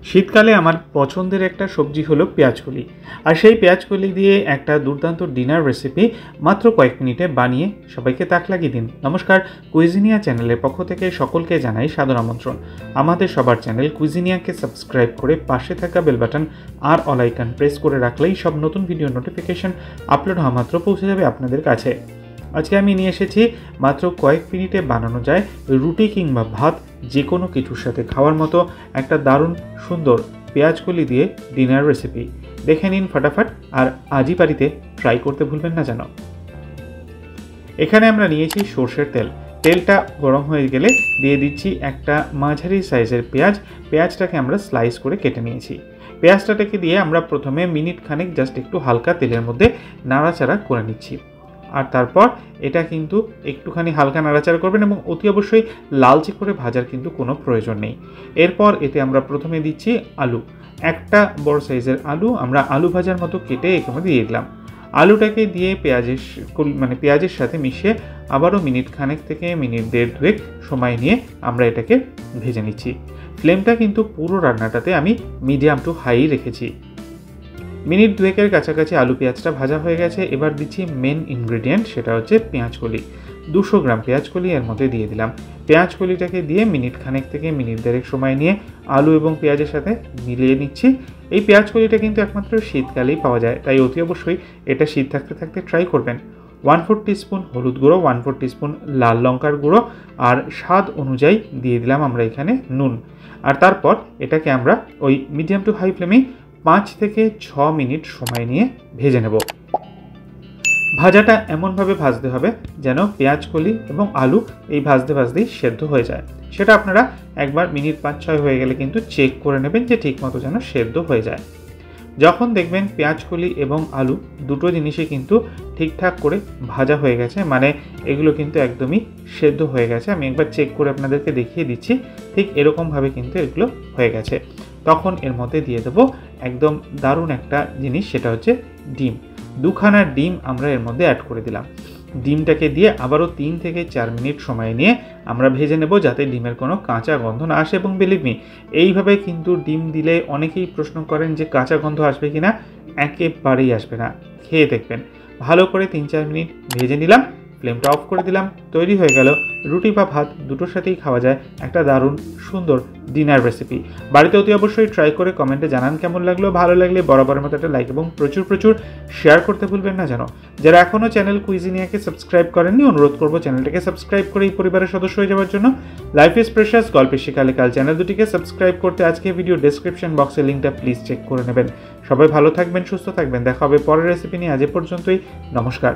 শীতকালে আমার পছন্দের একটা সবজি হলো পেঁয়াজকলি। আর সেই পেঁয়াজকলি দিয়ে একটা দুর্দান্ত ডিনার রেসিপি মাত্র কয়েক মিনিটে বানিয়ে সবাইকে তাক লাগিয়ে দিন। নমস্কার, কুইজিনিয়া চ্যানেলের পক্ষ থেকে সকলকে জানাই সাদর আমন্ত্রণ। আমাদের সবার চ্যানেল কুইজিনিয়াকে সাবস্ক্রাইব করে পাশে থাকা বেল বাটন আর অল আইকন প্রেস করে রাখলেই সব নতুন ভিডিও নোটিফিকেশন আপলোড হওয়া মাত্র পৌঁছে যাবে আপনাদের কাছে। আজকে আমি নিয়ে এসেছি মাত্র কয়েক মিনিটে বানানো যায় রুটি কিংবা ভাত যে কোনো কিছুর সাথে খাওয়ার মতো একটা দারুণ সুন্দর পেঁয়াজকলি দিয়ে ডিনার রেসিপি। দেখে নিন ফটাফট, আর আজই বাড়িতে ট্রাই করতে ভুলবেন না যেন। এখানে আমরা নিয়েছি সর্ষের তেল। তেলটা গরম হয়ে গেলে দিয়ে দিচ্ছি একটা মাঝারি সাইজের পেঁয়াজটাকে আমরা স্লাইস করে কেটে নিয়েছি। পেঁয়াজটাকে দিয়ে আমরা প্রথমে মিনিট খানেক জাস্ট একটু হালকা তেলের মধ্যে নাড়াচাড়া করে নিচ্ছি। আর তারপর এটা কিন্তু একটুখানি হালকা নাড়াচাড়া করবেন এবং অতি অবশ্যই লালচে করে ভাজার কিন্তু কোনো প্রয়োজন নেই। এরপর এতে আমরা প্রথমে দিচ্ছি আলু। একটা বড় সাইজের আলু আমরা আলু ভাজার মতো কেটে এখানে দিয়ে দিলাম। আলুটাকে দিয়ে পেঁয়াজের সাথে মিশিয়ে আবারও মিনিট খানেক থেকে মিনিট দেড় দুয়েক সময় নিয়ে আমরা এটাকে ভেজে নিচ্ছি। ফ্লেমটা কিন্তু পুরো রান্নাটাতে আমি মিডিয়াম টু হাই রেখেছি। মিনিট দুয়েকের কাছাকাছি আলু পেঁয়াজটা ভাজা হয়ে গেছে। এবার দিচ্ছি মেন ইনগ্রেডিয়েন্ট, সেটা হচ্ছে পেঁয়াজকলি। 200 গ্রাম পেঁয়াজকলি এর মধ্যে দিয়ে দিলাম। পেঁয়াজকলিটাকে দিয়ে মিনিট খানেক থেকে মিনিট দেড়েক সময় নিয়ে আলু এবং পেঁয়াজের সাথে মিলিয়ে নিচ্ছি। এই পেঁয়াজকলিটা কিন্তু একমাত্র শীতকালেই পাওয়া যায়, তাই অতি অবশ্যই এটা শীত থাকতে থাকতে ট্রাই করবেন। 1/4 টিস্পুন হলুদ গুঁড়ো, 1/4 টিস্পুন লাল লঙ্কার গুঁড়ো, আর স্বাদ অনুযায়ী দিয়ে দিলাম আমরা এখানে নুন। আর তারপর এটাকে আমরা ওই মিডিয়াম টু হাই ফ্লেমে 5 থেকে 6 মিনিট সময় নিয়ে ভেজে নেব। ভাজাটা এমনভাবে ভাজতে হবে যেন পেঁয়াজকলি এবং আলু এই ভাজতেই সেদ্ধ হয়ে যায়। সেটা আপনারা একবার মিনিট 5-6 হয়ে গেলে কিন্তু চেক করে নেবেন যে ঠিকমতো যেন সেদ্ধ হয়ে যায়। যখন দেখবেন পেঁয়াজকলি এবং আলু দুটো জিনিসই কিন্তু ঠিকঠাক করে ভাজা হয়ে গেছে, মানে এগুলো কিন্তু একদমই সেদ্ধ হয়ে গেছে, আমি একবার চেক করে আপনাদেরকে দেখিয়ে দিচ্ছি, ঠিক এরকমভাবে কিন্তু এগুলো হয়ে গেছে। তখন এর মধ্যে দিয়ে দেবো একদম দারুণ একটা জিনিস, সেটা হচ্ছে ডিম। 2খানা ডিম আমরা এর মধ্যে অ্যাড করে দিলাম। ডিমটাকে দিয়ে আবারও 3 থেকে 4 মিনিট সময় নিয়ে আমরা ভেজে নেব যাতে ডিমের কোনো কাঁচা গন্ধ না আসে। এবং বিলিভ মি, এইভাবে কিন্তু ডিম দিলে অনেকেই প্রশ্ন করেন যে কাঁচা গন্ধ আসবে কি না। একেবারেই আসবে না, খেয়ে দেখবেন। ভালো করে 3-4 মিনিট ভেজে নিলাম, ফ্লেমটা অফ করে দিলাম। তৈরি হয়ে গেল রুটি বা ভাত দুটোর সাথেই খাওয়া যায় একটা দারুণ সুন্দর ডিনার রেসিপি। বাড়িতে অতি অবশ্যই ট্রাই করে কমেন্টে জানান কেমন লাগলো। ভালো লাগলে বরাবরের মতো একটা লাইক এবং প্রচুর শেয়ার করতে ভুলবেন না যেন। যারা এখনও চ্যানেল কুইজিনিয়াকে সাবস্ক্রাইব করেননি, অনুরোধ করবো চ্যানেলটাকে সাবস্ক্রাইব করে এই পরিবারের সদস্য হয়ে যাওয়ার জন্য। লাইফ ইজ প্রেশাস গল্পের শিকালে কাল চ্যানেল দুটিকে সাবস্ক্রাইব করতে আজকে ভিডিও ডেসক্রিপশন বক্সের লিঙ্কটা প্লিজ চেক করে নেবেন। সবাই ভালো থাকবেন, সুস্থ থাকবেন। দেখা হবে পরের রেসিপি নিয়ে। আজ এ পর্যন্তই, নমস্কার।